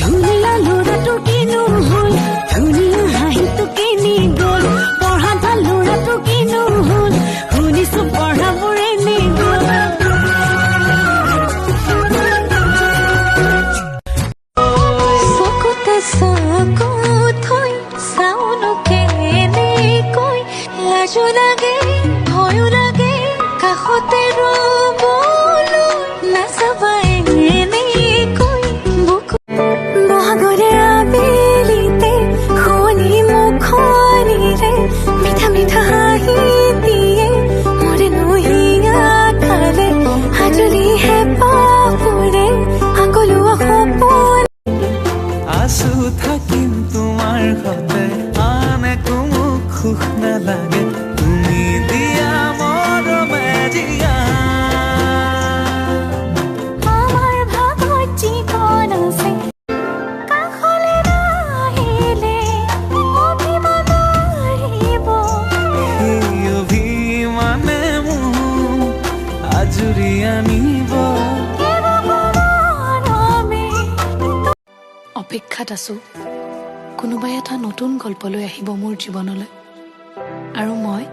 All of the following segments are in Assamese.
ধুনীয়া ল'ৰাটো কিনো হ'ল ধুনীয়া হাঁহিটো কিনি গ'ল পঢ়া ভাল ল'ৰাটো কিনো হ'ল শুনিছো পঢ়াবোৰে নি গ'ল চকুতে চকু থৈ চাউনো কেনেকৈ লাজো লাগে ভয়ো লাগে কাষতে ৰ'বলৈ নাচাবা এনেকৈ বহাগৰে আবেলিতে শুৱনি মুখনিৰে মিঠা মিঠা হাঁহি দিয়ে মৰে নহিয়া খালে হাজুলিহে পাপৰে সকলোৱা সপোন আছো থাকিম তোমাৰ সতে আন একো মোক সুখ নালাগে তুমি দিয়া মৰমে দিয়া আমাৰ ভাগত জীৱন আছে কাষলে নাহিলে অভিমান আহিব সেই অভিমানে মোক আজৰি আনিব অপেক্ষাত আছো কোনোবাই এটা নতুন গল্পলৈ আহিব মোৰ জীৱনলৈ আৰু মই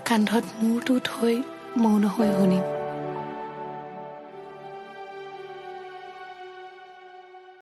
কান্ধত মূৰটো থৈ মৌন হৈ শুনিম